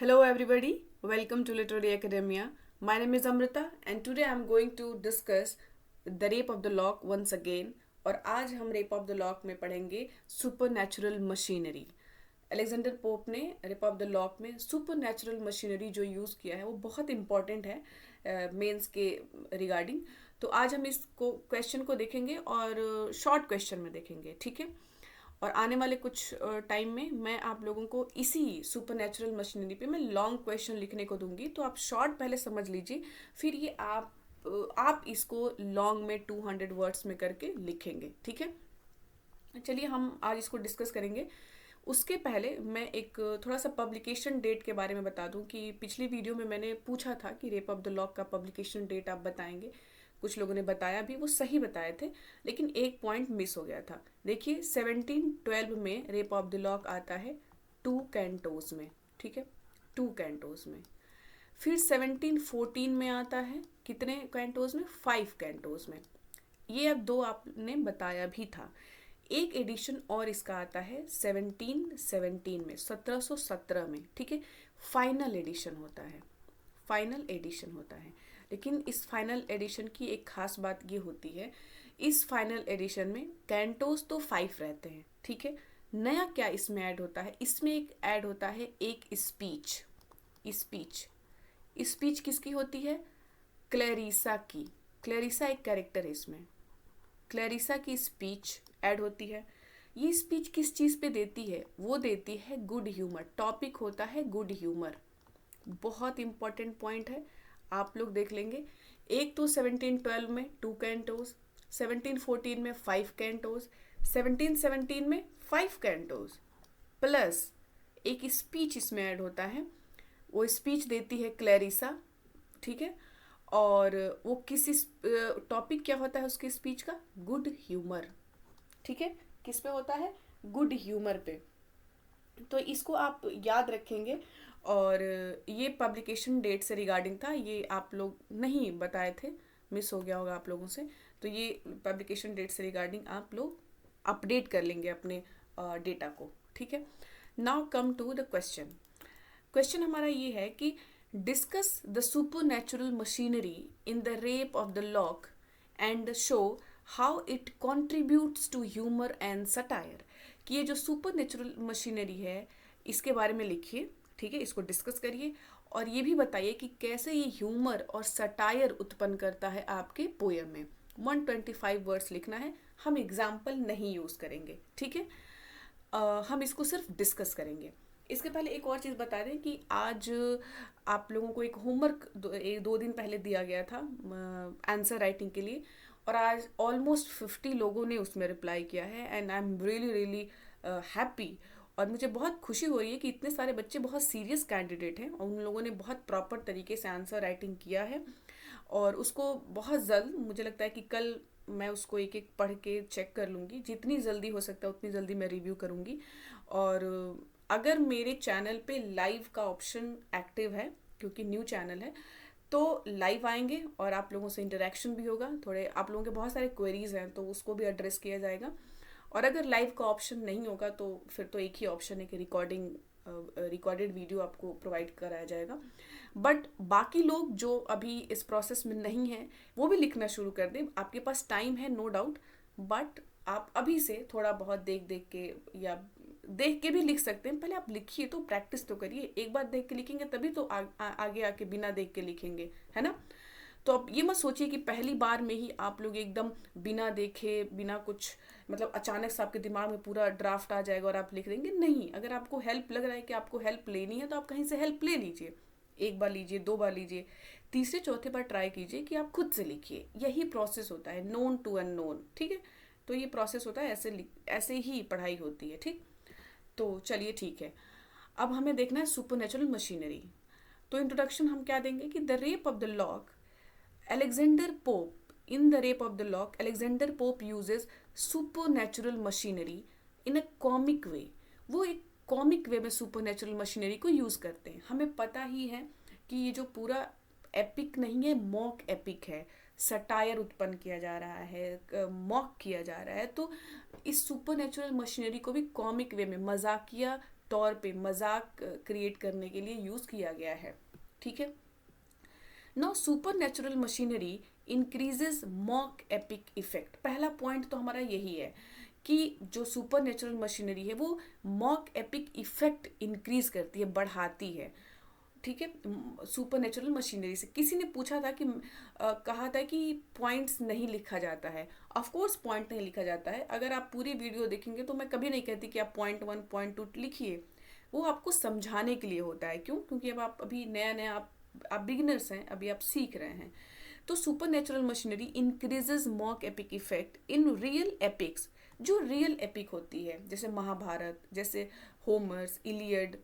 Hello, everybody. Welcome to Literary Academia. My name is Amrita, and today I'm going to discuss the Rape of the Lock once again. और आज हम rape of the lock में पढ़ेंगे super natural machinery. Alexander pope ने rape of the lock में super natural machinery जो use किया है वो बहुत इंपॉर्टेंट है मेंस के रिगार्डिंग. तो आज हम इसको क्वेश्चन को देखेंगे और शॉर्ट क्वेश्चन में देखेंगे, ठीक है. और आने वाले कुछ टाइम में मैं आप लोगों को इसी सुपर मशीनरी पे मैं लॉन्ग क्वेश्चन लिखने को दूंगी. तो आप शॉर्ट पहले समझ लीजिए, फिर ये आप इसको लॉन्ग में 200 वर्ड्स में करके लिखेंगे, ठीक है. चलिए हम आज इसको डिस्कस करेंगे. उसके पहले मैं एक थोड़ा सा पब्लिकेशन डेट के बारे में बता दूं कि पिछली वीडियो में मैंने पूछा था कि रेप ऑफ द लॉक का पब्लिकेशन डेट आप बताएंगे. कुछ लोगों ने बताया भी, वो सही बताए थे, लेकिन एक पॉइंट मिस हो गया था. देखिए 1712 में रेप ऑफ द लॉक आता है 2 कैंटोज में, ठीक है, 2 कैंटोज में. फिर 1714 में आता है कितने कैंटोज में? 5 कैंटोज में. ये अब दो आपने बताया भी था. एक एडिशन और इसका आता है 1717 में, 1717 में, ठीक है. फाइनल एडिशन होता है, फाइनल एडिशन होता है. लेकिन इस फाइनल एडिशन की एक खास बात ये होती है, इस फाइनल एडिशन में कैंटोज तो 5 रहते हैं, ठीक है. नया क्या इसमें ऐड होता है? इसमें एक ऐड होता है एक स्पीच. स्पीच स्पीच किसकी होती है? क्लैरिसा की. क्लैरिसा एक कैरेक्टर है इसमें. क्लैरिसा की स्पीच ऐड होती है. ये स्पीच किस चीज़ पे देती है? वो देती है गुड ह्यूमर. टॉपिक होता है गुड ह्यूमर. बहुत इंपॉर्टेंट पॉइंट है, आप लोग देख लेंगे. एक तो 1712 में 2 कैंटोज, 1714 में 5 कैंटोज, 1717 में 5 कैंटोज, प्लस एक स्पीच इसमें ऐड होता है. वो स्पीच देती है क्लैरिसा, ठीक है. और वो किसी टॉपिक क्या होता है उसकी स्पीच का? गुड ह्यूमर, ठीक है. किस पे होता है? गुड ह्यूमर पे. तो इसको आप याद रखेंगे. और ये पब्लिकेशन डेट से रिगार्डिंग था, ये आप लोग नहीं बताए थे, मिस हो गया होगा आप लोगों से. तो ये पब्लिकेशन डेट से रिगार्डिंग आप लोग अपडेट कर लेंगे अपने डेटा को, ठीक है. Now come to the question. Question हमारा ये है कि discuss the supernatural machinery in the rape of the lock and show how it contributes to humour and satire. कि ये जो सुपर नेचुरल मशीनरी है इसके बारे में लिखिए, ठीक है, इसको डिस्कस करिए. और ये भी बताइए कि कैसे ये ह्यूमर और सटायर उत्पन्न करता है आपके पोएम में. 125 वर्ड्स लिखना है. हम एग्जाम्पल नहीं यूज़ करेंगे, ठीक है. हम इसको सिर्फ डिस्कस करेंगे. इसके पहले एक और चीज़ बता दें कि आज आप लोगों को एक होमवर्क 2 दिन पहले दिया गया था आंसर राइटिंग के लिए. और आज ऑलमोस्ट 50 लोगों ने उसमें रिप्लाई किया है and I am really really happy. और मुझे बहुत खुशी हो रही है कि इतने सारे बच्चे बहुत सीरियस कैंडिडेट हैं और उन लोगों ने बहुत प्रॉपर तरीके से आंसर राइटिंग किया है. और उसको बहुत जल्द, मुझे लगता है कि कल मैं उसको एक एक पढ़ के चेक कर लूँगी. जितनी जल्दी हो सकता है उतनी जल्दी मैं रिव्यू करूँगी. और अगर मेरे चैनल पे लाइव का ऑप्शन एक्टिव है, क्योंकि न्यू चैनल है, तो लाइव आएंगे और आप लोगों से इंटरेक्शन भी होगा. थोड़े आप लोगों के बहुत सारे क्वेरीज हैं तो उसको भी एड्रेस किया जाएगा. और अगर लाइव का ऑप्शन नहीं होगा तो फिर तो एक ही ऑप्शन है कि रिकॉर्डेड वीडियो आपको प्रोवाइड कराया जाएगा. बट बाकी लोग जो अभी इस प्रोसेस में नहीं हैं वो भी लिखना शुरू कर दें. आपके पास टाइम है, नो डाउट, बट आप अभी से थोड़ा बहुत देख देख के या देख के भी लिख सकते हैं. पहले आप लिखिए, तो प्रैक्टिस तो करिए. एक बार देख के लिखेंगे तभी तो आगे आके बिना देख के लिखेंगे, है ना. तो अब ये मत सोचिए कि पहली बार में ही आप लोग एकदम बिना देखे, बिना कुछ, मतलब अचानक से आपके दिमाग में पूरा ड्राफ्ट आ जाएगा और आप लिख देंगे. नहीं, अगर आपको हेल्प लग रहा है कि आपको हेल्प लेनी है तो आप कहीं से हेल्प ले लीजिए. एक बार लीजिए, 2 बार लीजिए, तीसरे चौथे बार ट्राई कीजिए कि आप खुद से लिखिए. यही प्रोसेस होता है, नोन टू अननोन, ठीक है. तो ये प्रोसेस होता है, ऐसे ही पढ़ाई होती है, ठीक. तो चलिए ठीक है. अब हमें देखना है सुपर मशीनरी. तो इंट्रोडक्शन हम क्या देंगे कि the rape of the lock, Alexander Pope. In The Rape of the Lock, Alexander Pope uses supernatural machinery in a comic way. वो एक कॉमिक वे में सुपरनेचुरल मशीनरी को यूज़ करते हैं. हमें पता ही है कि ये जो पूरा एपिक नहीं है, मॉक एपिक है. सटायर उत्पन्न किया जा रहा है, मॉक किया जा रहा है. तो इस सुपरनेचुरल मशीनरी को भी कॉमिक वे में, मजाकिया तौर पे मजाक क्रिएट करने के लिए यूज़ किया गया है, ठीक है। Now super natural machinery increases mock epic effect. पहला पॉइंट तो हमारा यही है कि जो सुपर नेचुरल मशीनरी है वो मॉक एपिक इफेक्ट इंक्रीज करती है, बढ़ाती है, ठीक है, सुपर नेचुरल मशीनरी से। किसी ने पूछा था कि कहा था कि पॉइंट्स नहीं लिखा जाता है। ऑफ कोर्स पॉइंट नहीं लिखा जाता है। अगर आप पूरी वीडियो देखेंगे तो मैं कभी नहीं कहती कि आप पॉइंट 1 पॉइंट 2 लिखिए, वो आपको समझाने के लिए होता है। क्यों? क्योंकि अब आप अभी नया नया आप बिगिनर्स हैं, अभी आप सीख रहे हैं। तो supernatural machinery increases mock epic effect in real epics, जो रियल एपिक होती है, जैसे महाभारत, जैसे होमर्स, इलियड,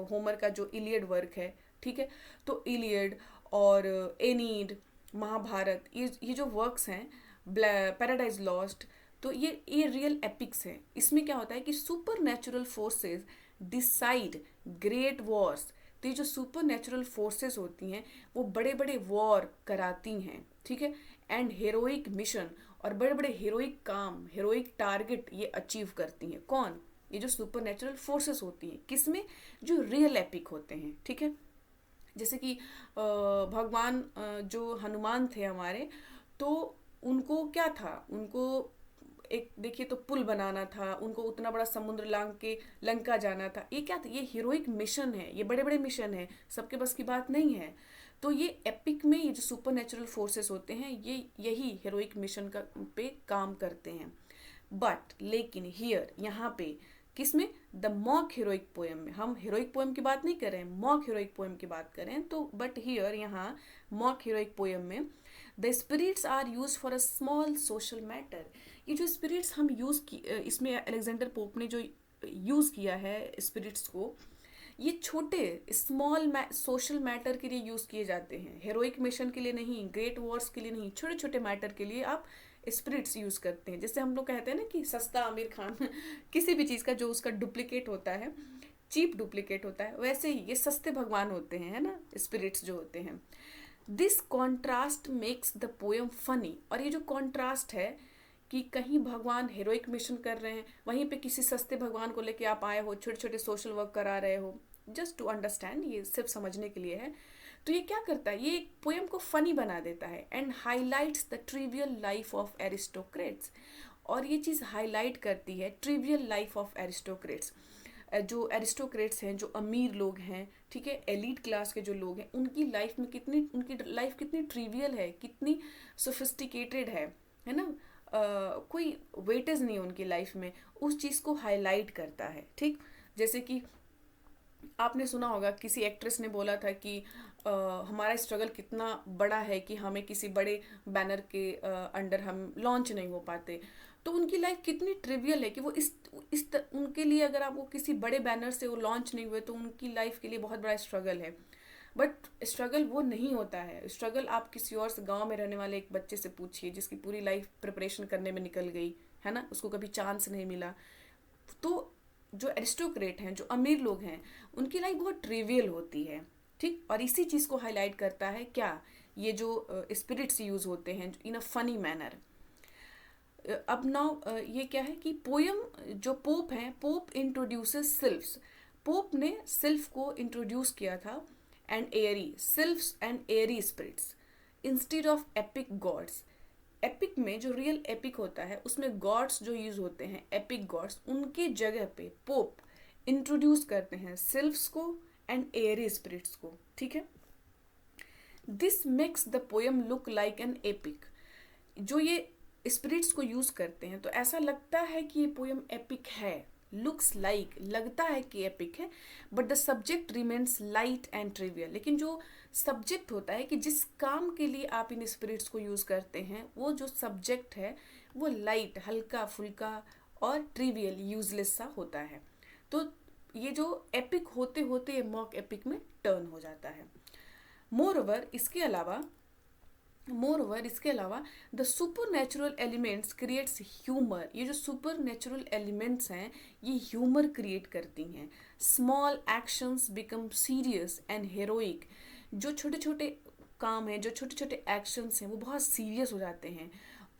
होमर का जो इलियड वर्क है, ठीक है, तो इलियड और एनीड, महाभारत, ये जो वर्क्स हैं, पैराडाइज लॉस्ट, तो ये रियल एपिक्स हैं। इसमें क्या होता है कि super natural forces decide great Wars. तो ये जो सुपर नेचुरल फोर्सेस होती हैं वो बड़े बड़े वॉर कराती हैं, ठीक है, एंड हेरोइक मिशन, और बड़े बड़े हेरोइक काम, हेरोइक टारगेट ये अचीव करती हैं। कौन? ये जो सुपर नेचुरल फोर्सेस होती हैं। किसमें? जो रियल एपिक होते हैं, ठीक है। जैसे कि भगवान जो हनुमान थे हमारे, तो उनको क्या था, उनको एक देखिए तो पुल बनाना था, उनको उतना बड़ा समुद्र लांग के लंका जाना था। ये क्या था? ये हीरोइक मिशन है, ये बड़े बड़े मिशन है, सबके बस की बात नहीं है। तो ये एपिक में ये जो सुपर नेचुरल फोर्सेस होते हैं ये यही हीरोइक मिशन का पे काम करते हैं। बट लेकिन हियर, यहाँ पे, किसमें? द मॉक हीरोइक पोएम में। हम हीरोइक पोएम की बात नहीं कर रहे हैं, मॉक हीरोइक पोएम की बात कर रहे हैं। तो बट हियर, यहाँ मॉक हीरोइक पोएम में the spirits are use for a small social matter. ये जो स्पिरिट्स हम इसमें अलेक्जेंडर पोप ने जो यूज किया है स्पिरिट्स को, ये छोटे स्मॉल सोशल मैटर के लिए यूज किए जाते हैं, हेरोइक मिशन के लिए नहीं, ग्रेट वॉर्स के लिए नहीं, छोटे छोटे मैटर के लिए आप स्पिरिट्स यूज करते हैं। जैसे हम लोग कहते हैं ना कि सस्ता आमिर खान किसी भी चीज का जो उसका डुप्लीकेट होता है, चीप डुप्लीकेट होता है, वैसे ही ये सस्ते भगवान होते हैं, है ना, स्पिरिट्स जो होते हैं। This contrast makes the poem funny. और ये जो कॉन्ट्रास्ट है कि कहीं भगवान हेरोइक मिशन कर रहे हैं, वहीं पे किसी सस्ते भगवान को लेके आप आए हो, छोटे छोटे सोशल वर्क करा रहे हो, जस्ट टू अंडरस्टैंड, ये सिर्फ समझने के लिए है। तो ये क्या करता है? ये एक पोएम को फनी बना देता है and highlights the trivial life of aristocrats. और ये चीज़ हाईलाइट करती है ट्रिवियल लाइफ ऑफ एरिस्टोक्रेट्स। जो एरिस्टोक्रेट्स हैं, जो अमीर लोग हैं, ठीक है, एलीट क्लास के जो लोग हैं, उनकी लाइफ में उनकी लाइफ कितनी ट्रिवियल है, कितनी सोफिस्टिकेटेड है ना, कोई वेटेज नहीं है उनकी लाइफ में, उस चीज़ को हाईलाइट करता है, ठीक। जैसे कि आपने सुना होगा किसी एक्ट्रेस ने बोला था कि हमारा स्ट्रगल कितना बड़ा है कि हमें किसी बड़े बैनर के अंडर हम लॉन्च नहीं हो पाते। तो उनकी लाइफ कितनी ट्रिवियल है कि वो उनके लिए, अगर आप वो किसी बड़े बैनर से वो लॉन्च नहीं हुए तो उनकी लाइफ के लिए बहुत बड़ा स्ट्रगल है। बट स्ट्रगल वो नहीं होता है। स्ट्रगल आप किसी और से, गांव में रहने वाले एक बच्चे से पूछिए जिसकी पूरी लाइफ प्रिपरेशन करने में निकल गई, है ना, उसको कभी चांस नहीं मिला। तो जो एरिस्टोक्रेट हैं, जो अमीर लोग हैं, उनकी लाइफ बहुत ट्रिवियल होती है, ठीक। और इसी चीज़ को हाईलाइट करता है क्या? ये जो स्पिरिट्स यूज होते हैं इन अ फनी मैनर। अब नाउ ये क्या है कि पोयम, जो पोप हैं, पोप इंट्रोड्यूसेस सिल्फ्स। पोप ने सिल्फ को इंट्रोड्यूस किया था, and airy sylphs and airy spirits instead of epic gods. Epic में जो रियल एपिक होता है उसमें गॉड्स जो यूज होते हैं, एपिक गॉड्स, उनके जगह पे पोप इंट्रोड्यूस करते हैं सिल्फ्स को एंड एयरी स्पिरिट्स को, ठीक है। This makes the poem look like an epic. जो ये स्पिरिट्स को यूज करते हैं तो ऐसा लगता है कि ये पोएम एपिक है, लुक्स लाइक, लगता है कि एपिक है, but the subject remains light and trivial. लेकिन जो सब्जेक्ट होता है कि जिस काम के लिए आप इन स्पिरिट्स को यूज करते हैं, वो जो सब्जेक्ट है वो लाइट, हल्का फुल्का और ट्रिवियल, यूजलेस सा होता है। तो ये जो एपिक होते होते ये मॉक एपिक में टर्न हो जाता है। मोर ओवर इसके अलावा the super natural elements creates humour. ये जो सुपर नेचुरल एलिमेंट्स हैं ये ह्यूमर क्रिएट करती हैं। Small actions become serious and heroic. जो छोटे छोटे काम हैं, जो छोटे छोटे एक्शंस हैं, वो बहुत सीरियस हो जाते हैं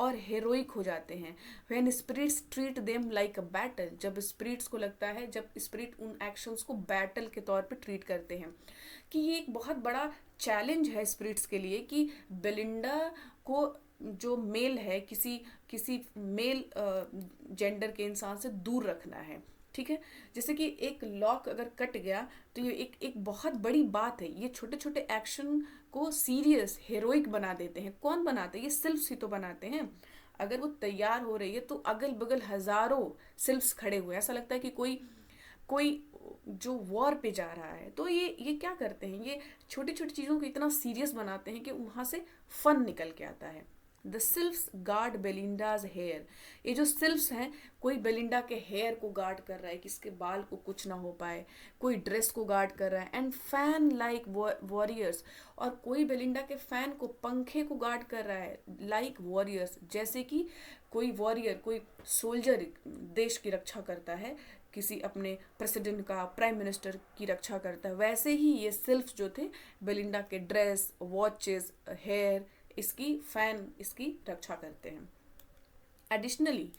और हेरोइक हो जाते हैं। When spirits treat them like a battle, जब स्पिरिट्स को लगता है, जब स्पिरिट उन एक्शंस को बैटल के तौर पे ट्रीट करते हैं। कि ये एक बहुत बड़ा चैलेंज है स्पिरिट्स के लिए कि बेलिंडा को जो मेल है, किसी किसी मेल जेंडर के इंसान से दूर रखना है। ठीक है, जैसे कि एक लॉक अगर कट गया तो ये एक बहुत बड़ी बात है। ये छोटे छोटे एक्शन को सीरियस हेरोइक बना देते हैं। कौन बनाते हैं? ये सिल्फ्स ही तो बनाते हैं। अगर वो तैयार हो रही है तो अगल बगल हजारों सिल्फ्स खड़े हुए, ऐसा लगता है कि कोई कोई जो वॉर पे जा रहा है। तो ये क्या करते हैं, ये छोटी छोटी चीज़ों को इतना सीरियस बनाते हैं कि वहाँ से फन निकल के आता है। द सिल्फ्स गार्ड बेलिंडाज हेयर, ये जो सिल्फ्स हैं, कोई बेलिंडा के हेयर को गार्ड कर रहा है कि इसके बाल को कुछ ना हो पाए, कोई ड्रेस को गार्ड कर रहा है, एंड फैन लाइक वॉरियर्स, और कोई बेलिंडा के फैन को, पंखे को गार्ड कर रहा है लाइक वॉरियर्स, जैसे कि कोई वॉरियर, कोई सोल्जर देश की रक्षा करता है, किसी अपने प्रेसिडेंट का, प्राइम मिनिस्टर की रक्षा करता है, वैसे ही ये सिल्फ्स जो थे बेलिंडा के ड्रेस, वॉचेस, हेयर, इसकी फैन, इसकी रक्षा करते हैं। एडिशनली,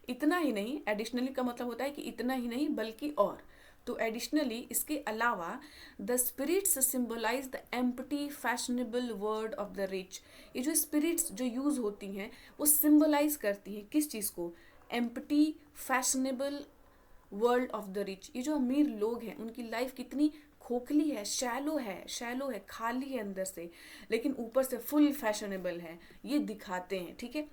इतना ही नहीं, एडिशनली का मतलब होता है कि इतना ही नहीं बल्कि और, तो एडिशनली इसके अलावा the spirits symbolise the empty fashionable world of the rich. ये जो स्पिरिट्स जो यूज होती हैं वो सिंबलाइज करती हैं किस चीज़ को? Empty fashionable world of the rich. ये जो अमीर लोग हैं उनकी लाइफ कितनी खोखली है, शैलो है, शैलो है, खाली है अंदर से, लेकिन ऊपर से फुल फैशनेबल है, ये दिखाते हैं। ठीक है,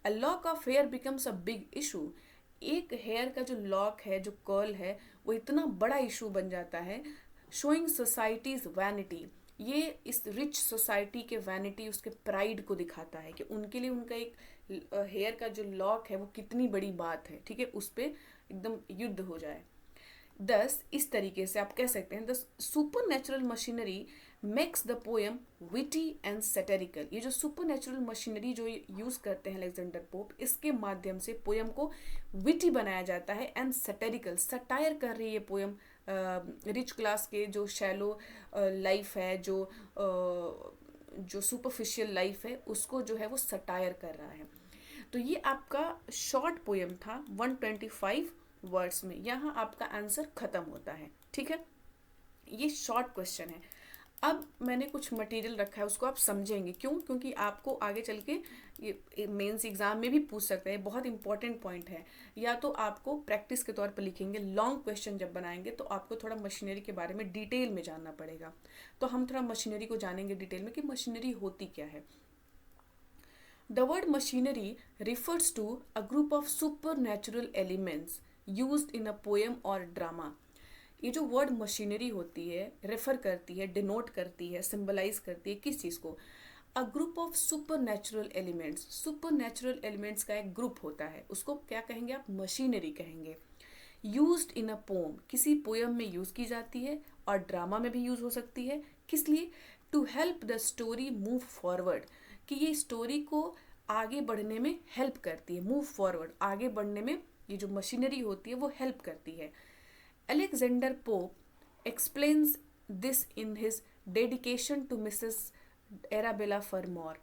a lock of hair becomes a big issue. एक हेयर का जो लॉक है, जो कर्ल है, वो इतना बड़ा इशू बन जाता है, शोइंग सोसाइटीज वैनिटी। ये इस रिच सोसाइटी के वैनिटी, उसके प्राइड को दिखाता है कि उनके लिए उनका एक हेयर का जो लॉक है वो कितनी बड़ी बात है। ठीक है, उस पर एकदम युद्ध हो जाए। दस, इस तरीके से आप कह सकते हैं, the supernatural machinery makes the poem witty and satirical. ये जो सुपर नेचुरल मशीनरी जो यूज करते हैं अलेक्जेंडर पोप, इसके माध्यम से पोएम को विटी बनाया जाता है एंड सेटेरिकल, सटायर कर रही है पोएम रिच क्लास के जो शैलो लाइफ है, जो सुपरफिशियल लाइफ है, उसको जो है वो सटायर कर रहा है। तो ये आपका शॉर्ट पोएम था 125 वर्ड्स में। यहाँ आपका आंसर खत्म होता है। ठीक है, ये शॉर्ट क्वेश्चन है। अब मैंने कुछ मटेरियल रखा है, उसको आप समझेंगे क्यों? क्योंकि आपको आगे चल के ये मेंस एग्जाम में भी पूछ सकते हैं, बहुत इंपॉर्टेंट पॉइंट है। या तो आपको प्रैक्टिस के तौर पर लिखेंगे, लॉन्ग क्वेश्चन जब बनाएंगे तो आपको थोड़ा मशीनरी के बारे में डिटेल में जानना पड़ेगा। तो हम थोड़ा मशीनरी को जानेंगे डिटेल में कि मशीनरी होती क्या है। The word machinery refers to a group of supernatural elements used in a poem or drama. ये जो वर्ड मशीनरी होती है, रेफर करती है, डिनोट करती है, सिंबलाइज करती है किस चीज़ को? A group of super natural elements. Super natural elements का एक ग्रुप होता है, उसको क्या कहेंगे आप? मशीनरी कहेंगे। यूज्ड इन अ पोम, किसी पोएम में यूज की जाती है और ड्रामा में भी यूज हो सकती है। किस लिए? To help the story move forward, कि ये स्टोरी को आगे बढ़ने में हेल्प करती है। मूव फॉरवर्ड, आगे बढ़ने में ये जो मशीनरी होती है वो हेल्प करती है। Alexander Pope explains this in his dedication to Mrs Arabella Fermor.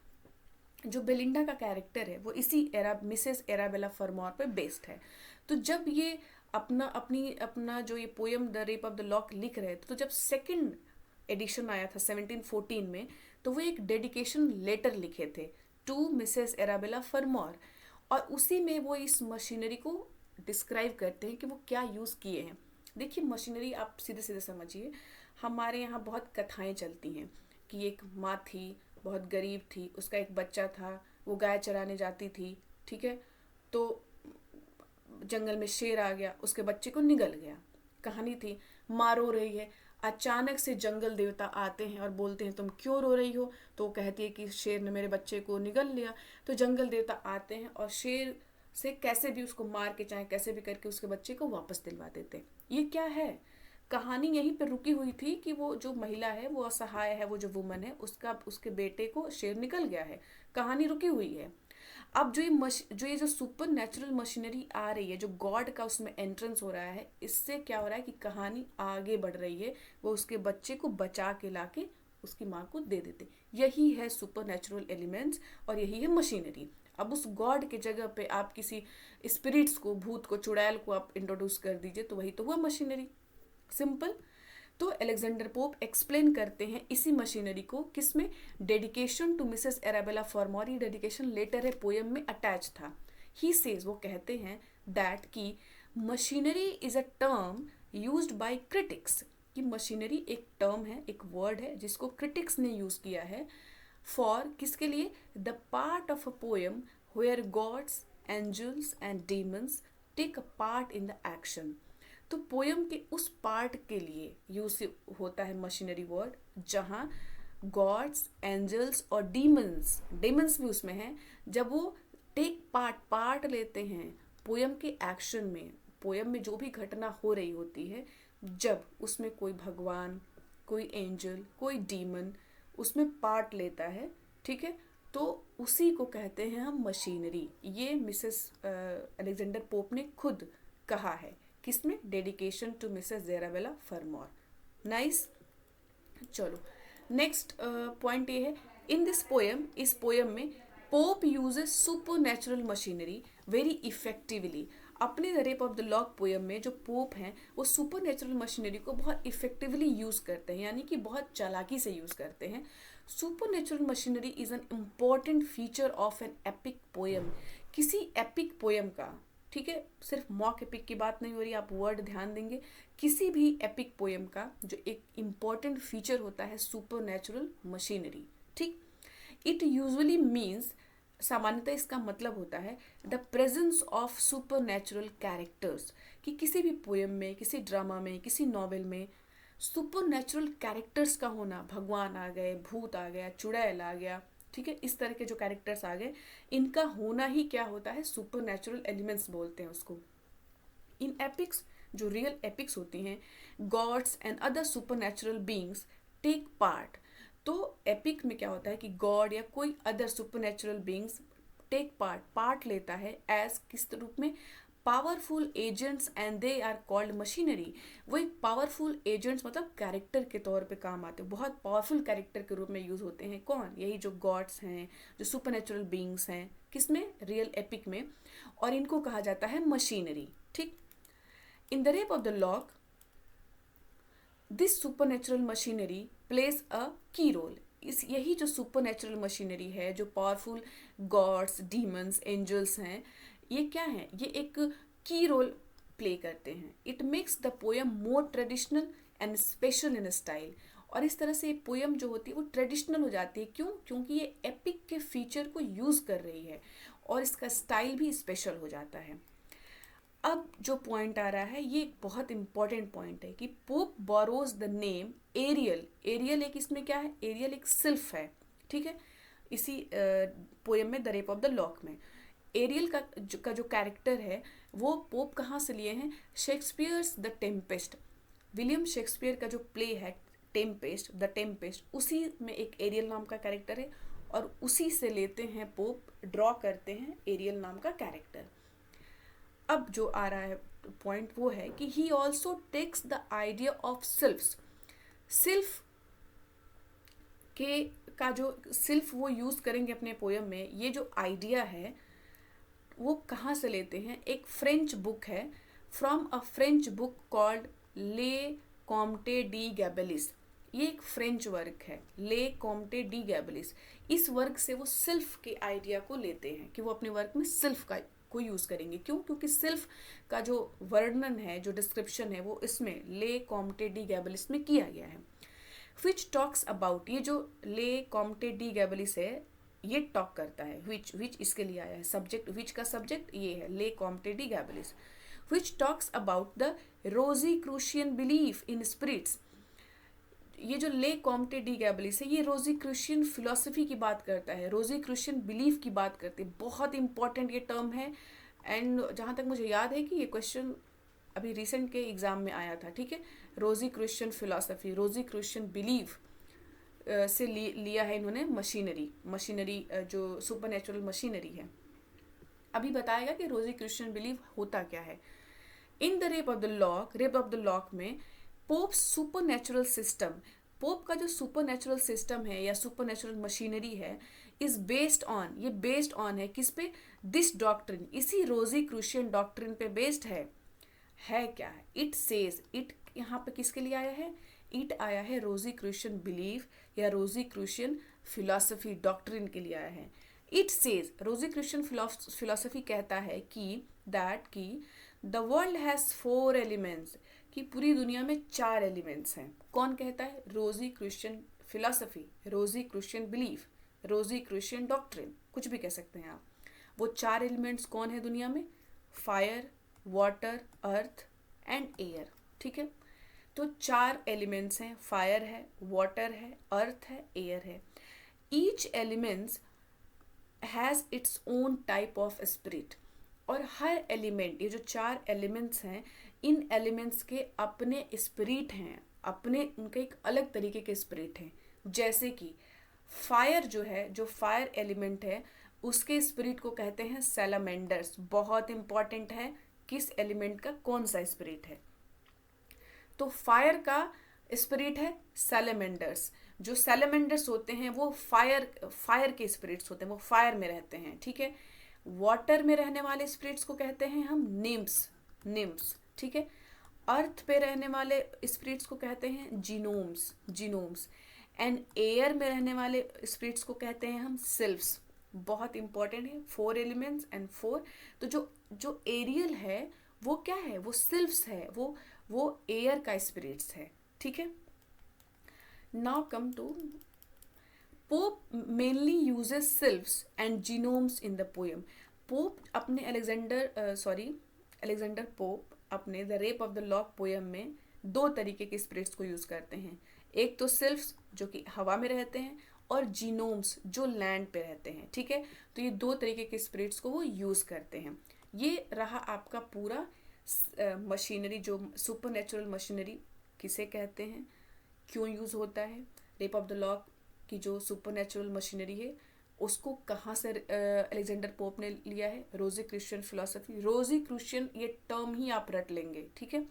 जो बेलिंडा का कैरेक्टर है वो इसी मिसेस एराबेला फरमोर पे बेस्ड है। तो जब ये अपना जो ये poem the rape of the lock लिख रहे थे, तो जब सेकंड एडिशन आया था 1714 में, तो वो एक डेडिकेशन लेटर लिखे थे टू मिसेस एराबेला फरमोर, और उसी में वो इस मशीनरी को डिस्क्राइब करते हैं कि वो क्या यूज़ किए हैं। देखिए, मशीनरी आप सीधे सीधे समझिए, हमारे यहाँ बहुत कथाएं चलती हैं कि एक माँ थी, बहुत गरीब थी, उसका एक बच्चा था, वो गाय चराने जाती थी। ठीक है, तो जंगल में शेर आ गया, उसके बच्चे को निगल गया। कहानी थी, माँ रो रही है, अचानक से जंगल देवता आते हैं और बोलते हैं तुम क्यों रो रही हो? तो वो कहती है कि शेर ने मेरे बच्चे को निगल लिया। तो जंगल देवता आते हैं और शेर से कैसे भी उसको मार के, चाहे कैसे भी करके, उसके बच्चे को वापस दिलवा देते हैं। ये क्या है? कहानी यहीं पर रुकी हुई थी कि वो जो महिला है, वो असहाय है, वो जो वुमन है, उसके बेटे को शेर निकल गया है। कहानी रुकी हुई है। अब जो ये जो सुपर नेचुरल मशीनरी आ रही है, जो गॉड का उसमें एंट्रेंस हो रहा है, इससे क्या हो रहा है कि कहानी आगे बढ़ रही है। वो उसके बच्चे को बचा के लाके उसकी माँ को दे देते। यही है सुपर नेचुरल एलिमेंट्स और यही है मशीनरी। अब उस गॉड के जगह पे आप किसी स्पिरिट्स को, भूत को, चुड़ैल को आप इंट्रोड्यूस कर दीजिए, तो वही तो हुआ मशीनरी, सिंपल। तो अलेक्जेंडर पोप एक्सप्लेन करते हैं इसी मशीनरी को, किसमें, dedication to Mrs Arabella farmer, ये डेडिकेशन लेटर है पोयम में अटैच था। ही सेज, वो कहते हैं दैट कि machinery is a term used by critics, कि मशीनरी एक टर्म है, एक वर्ड है जिसको क्रिटिक्स ने यूज किया है फॉर, किसके लिए, the part of a poem where gods, angels and demons take a part in the action. तो पोयम के उस पार्ट के लिए यूज होता है मशीनरी वर्ड जहाँ गॉड्स, एंजल्स और डीमंस, डेमंस भी उसमें हैं, जब वो टेक पार्ट लेते हैं पोयम के एक्शन में, पोयम में जो भी घटना हो रही होती है, जब उसमें कोई भगवान, कोई एंजल, कोई डीमन उसमें पार्ट लेता है, ठीक है, तो उसी को कहते हैं हम मशीनरी। ये मिसेस अलेक्जेंडर पोप ने खुद कहा है, किसमें, dedication to Mrs Arabella Fermor. Nice. चलो नेक्स्ट पॉइंट ये है, इन दिस पोएम, इस पोएम में Pope uses supernatural machinery very effectively. अपने the rape of the lock poem में जो पोप हैं वो सुपर नेचुरल मशीनरी को बहुत इफेक्टिवली यूज करते हैं, यानी कि बहुत चालाकी से यूज करते हैं। Super natural machinery is an important feature of an epic poem. किसी एपिक पोएम का, ठीक है, सिर्फ मॉक एपिक की बात नहीं हो रही, आप वर्ड ध्यान देंगे, किसी भी एपिक पोएम का जो एक इम्पॉर्टेंट फीचर होता है सुपर नेचुरल मशीनरी, ठीक। इट यूजुअली मीन्स, सामान्यतः इसका मतलब होता है the presence of super natural characters, कि किसी भी पोएम में, किसी ड्रामा में, किसी नॉवेल में सुपर नेचुरल कैरेक्टर्स का होना, भगवान आ गए, भूत आ गया, चुड़ैल आ गया, ठीक है, इस तरह के जो कैरेक्टर्स आ गए, इनका होना ही क्या होता है, सुपर नेचुरल एलिमेंट्स बोलते हैं उसको। इन एपिक्स, जो रियल एपिक्स होती हैं, gods and other supernatural beings take part. तो एपिक में क्या होता है कि गॉड या कोई other supernatural beings take part लेता है, एज किस रूप में, powerful agents and they are called machinery. वो एक पावरफुल एजेंट्स मतलब कैरेक्टर के तौर पे काम आते हैं, बहुत पावरफुल कैरेक्टर के रूप में यूज होते हैं। कौन, यही जो गॉड्स हैं, जो सुपर नेचुरल बींग्स हैं, किसमें, रियल एपिक में, और इनको कहा जाता है मशीनरी, ठीक। In the rape of the lock, this supernatural machinery plays a key role. इस, यही जो सुपर नेचुरल मशीनरी है, जो पावरफुल गॉड्स, डीमंस, एंजल्स हैं, ये क्या है, ये एक की रोल प्ले करते हैं। It makes the poem more traditional and special in style. और इस तरह से ये पोएम जो होती है वो ट्रेडिशनल हो जाती है, क्यों, क्योंकि ये एपिक के फीचर को यूज कर रही है, और इसका स्टाइल भी स्पेशल हो जाता है। अब जो पॉइंट आ रहा है, ये एक बहुत इंपॉर्टेंट पॉइंट है कि Pope borrows the name Ariel. Ariel एक इसमें क्या है, एरियल एक सिल्फ है, ठीक है, इसी पोएम में the rape of the lock में एरियल का जो कैरेक्टर है वो पोप कहाँ से लिए हैं, Shakespeare's the Tempest. William Shakespeare का जो प्ले है टेम्पेस्ट, द टेम्पेस्ट, उसी में एक एरियल नाम का कैरेक्टर है, और उसी से लेते हैं पोप, ड्रॉ करते हैं एरियल नाम का कैरेक्टर। अब जो आ रहा है पॉइंट वो है कि he also takes the idea of sylph के का जो सिल्फ वो यूज करेंगे अपने पोयम में, ये जो आइडिया है वो कहाँ से लेते हैं, एक फ्रेंच बुक है, from a French book called ले कॉम्टे डी गैबेलिस। ये एक फ्रेंच वर्क है, ले कॉम्टे डी गैबेलिस। इस वर्क से वो सिल्फ के आइडिया को लेते हैं कि वो अपने वर्क में सिल्फ को यूज करेंगे। क्यों, क्योंकि सिल्फ का जो वर्णन है, जो डिस्क्रिप्शन है, वो इसमें ले कॉम्टे डी गैबेलिस में किया गया है। विच टॉक्स अबाउट, ये जो ले कॉम्टे डी गैबेलिस है ये टॉक करता है, विच इसके लिए आया है, सब्जेक्ट, विच का सब्जेक्ट ये है, Le Comte de Gabalis, which talks about the Rosicrucian belief in spirits. ये जो ले कॉम्टे डी गैबेलिस है, ये रोजी क्रिश्चियन फिलोसफी की बात करता है, रोजी क्रिश्चियन बिलीफ की बात करते हैं। बहुत इंपॉर्टेंट ये टर्म है, एंड जहाँ तक मुझे याद है कि ये क्वेश्चन अभी रिसेंट के एग्जाम में आया था, ठीक है। रोजी क्रिश्चियन फिलोसफी, रोजी क्रिश्चियन बिलीफ से लिया है इन्होंने मशीनरी जो सुपर नेचुरल मशीनरी है। अभी बताएगा कि रोजी क्रिश्चियन बिलीफ होता क्या है। In the rape of the lock में Pope supernatural system Pope का जो सुपर नेचुरल सिस्टम है या सुपर नेचुरल मशीनरी है इज बेस्ड ऑन, ये बेस्ड ऑन है किस पे, दिस डॉक्ट्रिन, इसी रोजी क्रूशियन डॉक्ट्रिन पे बेस्ड है क्या है, इट सेज, इट यहाँ पे किसके लिए आया है, इट आया है रोजी क्रूशियन बिलीफ या रोजी क्रूशियन फिलॉसफी डॉक्ट्रिन के लिए आया है। इट सेज, रोजी क्रूशियन फिलॉसफी कहता है कि दैट कि द वर्ल्ड हैज 4 एलिमेंट्स, कि पूरी दुनिया में 4 एलिमेंट्स हैं। कौन कहता है, रोजी क्रूशियन फिलॉसफी, रोजी क्रूशियन बिलीफ, रोजी क्रूशियन डॉक्ट्रिन, कुछ भी कह सकते हैं आप। वो 4 एलिमेंट्स कौन है दुनिया में, fire, water, earth and air, ठीक है। तो 4 एलिमेंट्स हैं, फायर है, वाटर है, अर्थ है, एयर है। Each elements has its own type of spirit, और हर एलिमेंट, ये जो 4 एलिमेंट्स हैं, इन एलिमेंट्स के अपने स्पिरिट हैं, अपने उनके एक अलग तरीके के स्पिरिट हैं। जैसे कि फायर जो है, जो फायर एलिमेंट है, उसके स्पिरिट को कहते हैं सैलामेंडर्स। बहुत इंपॉर्टेंट है किस एलिमेंट का कौन सा स्पिरिट है। तो फायर का स्पिरिट है सैलामेंडर्स। जो सैलामेंडर्स होते हैं वो फायर के स्पिरिट्स होते हैं, वो फायर में रहते हैं, ठीक है। वाटर में रहने वाले स्पिरिट्स को कहते हैं हम निम्स, ठीक है। अर्थ पे रहने वाले स्पिरिट्स को कहते हैं जीनोम्स एंड एयर में रहने वाले स्पिरिट्स को कहते हैं हम सिल्फ्स। बहुत इंपॉर्टेंट है, 4 एलिमेंट्स एंड 4। तो जो एरियल है वो क्या है, वो सिल्फ्स है, वो एयर का स्पिरिट्स है, ठीक है। Now come to Pope mainly uses sylphs and gnomes in the poem. Pope अपने अलेक्जेंडर पोप अपने the rape of the lock poem में 2 तरीके के स्पिरिट्स को यूज करते हैं। एक तो सिल्फ्स जो कि हवा में रहते हैं, और जीनोम्स जो लैंड पे रहते हैं, ठीक है। तो ये 2 तरीके के स्पिरिट्स को वो यूज करते हैं। ये रहा आपका पूरा मशीनरी, जो सुपर नेचुरल मशीनरी किसे कहते हैं, क्यों यूज होता है। रेप ऑफ द लॉक की जो सुपर नेचुरल मशीनरी है उसको कहाँ से अलेक्जेंडर पोप ने लिया है, रोजी क्रिश्चियन फिलॉसफी। रोजी क्रिश्चियन ये टर्म ही आप रट लेंगे, ठीक है।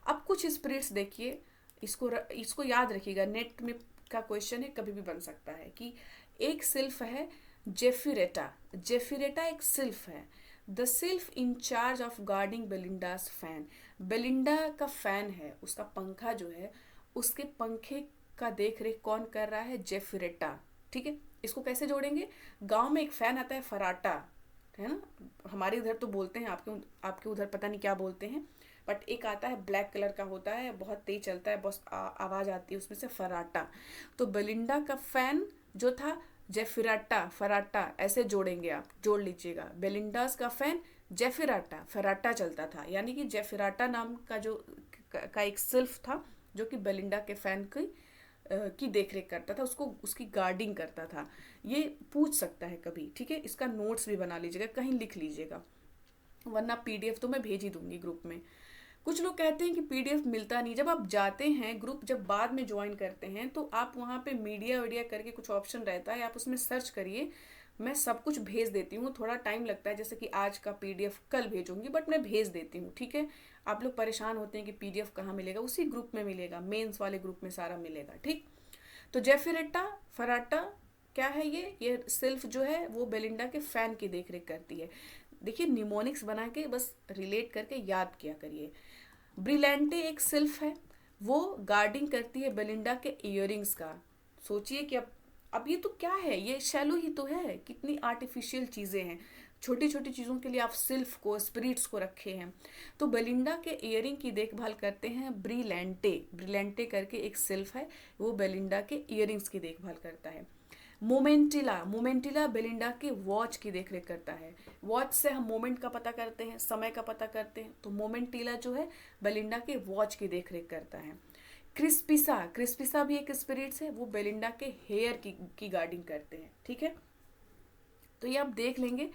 अब कुछ स्पिरिट्स देखिए, इसको याद रखिएगा, नेट में का क्वेश्चन है, कभी भी बन सकता है। कि एक सिल्फ है जेफिरेटा एक सिल्फ है। The sylph in charge of guarding Belinda's fan, Belinda का फैन है, उसका पंखा जो है, उसके पंखे का देख रेख कौन कर रहा है, जेफिरेटा, ठीक है। इसको कैसे जोड़ेंगे, गांव में एक फैन आता है फराटा, है ना, हमारे इधर तो बोलते हैं, आपके उधर पता नहीं क्या बोलते हैं, बट एक आता है ब्लैक कलर का होता है, बहुत तेज चलता है, बस आवाज आती है उसमें से, फराटा। तो बेलिंडा का फैन जो था जेफिराटा, फराटा, ऐसे जोड़ेंगे आप, जोड़ लीजिएगा। बेलिंडास का फैन जेफिराटा, फराटा चलता था, यानी कि जेफिराटा नाम का का एक सिल्फ था जो कि बेलिंडा के फैन की देखरेख करता था, उसकी गार्डिंग करता था। ये पूछ सकता है कभी, ठीक है। इसका नोट्स भी बना लीजिएगा, कहीं लिख लीजिएगा, वरना पीडीएफ तो मैं भेज ही दूंगी ग्रुप में। कुछ लोग कहते हैं कि पीडीएफ मिलता नहीं। जब आप जाते हैं ग्रुप, जब बाद में ज्वाइन करते हैं, तो आप वहाँ पे मीडिया करके कुछ ऑप्शन रहता है, आप उसमें सर्च करिए, मैं सब कुछ भेज देती हूँ। थोड़ा टाइम लगता है, जैसे कि आज का पीडीएफ कल भेजूंगी, बट मैं भेज देती हूँ, ठीक है। आप लोग परेशान होते हैं कि पीडीएफ कहाँ मिलेगा, उसी ग्रुप में मिलेगा, मेंस वाले ग्रुप में सारा मिलेगा, ठीक। तो जेफिरेटा फराटा क्या है, ये सिल्फ जो है वो बेलिंडा के फैन की देखरेख करती है। देखिए निमोनिक्स बना के बस रिलेट करके याद किया करिए। ब्रिलेंटे एक सिल्फ है, वो गार्डिंग करती है बेलिंडा के इयररिंग्स का। सोचिए कि अब ये तो क्या है, ये शैलो ही तो है, कितनी आर्टिफिशियल चीज़ें हैं, छोटी छोटी चीज़ों के लिए आप सिल्फ को, स्पिरिट्स को रखे हैं। तो बेलिंडा के इयरिंग की देखभाल करते हैं ब्रिलेंटे करके एक सिल्फ है, वो बेलिंडा के इयरिंग्स की देखभाल करता है। मोमेंटिला बेलिंडा के वॉच की देखरेख करता है। वॉच से हम मोमेंट का पता करते हैं, समय का पता करते हैं, तो मोमेंटिला जो है बेलिंडा के वॉच की देखरेख करता है। क्रिस्पिसा भी एक स्पिरिट्स है, वो बेलिंडा के हेयर की गार्डिंग करते हैं, ठीक है। तो ये आप देख लेंगे,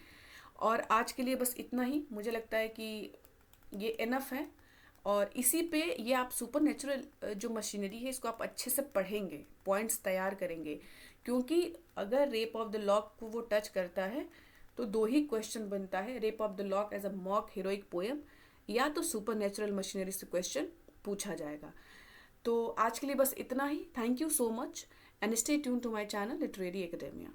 और आज के लिए बस इतना ही। मुझे लगता है कि ये इनफ है, और इसी पे ये आप सुपर नेचुरल जो मशीनरी है इसको आप अच्छे से पढ़ेंगे, पॉइंट्स तैयार करेंगे, क्योंकि अगर रेप ऑफ द लॉक को वो टच करता है तो 2 ही क्वेश्चन बनता है, rape of the lock as a mock heroic poem, या तो सुपर नेचुरल मशीनरी से क्वेश्चन पूछा जाएगा। तो आज के लिए बस इतना ही. Thank you so much and stay tune to my channel Literary academia.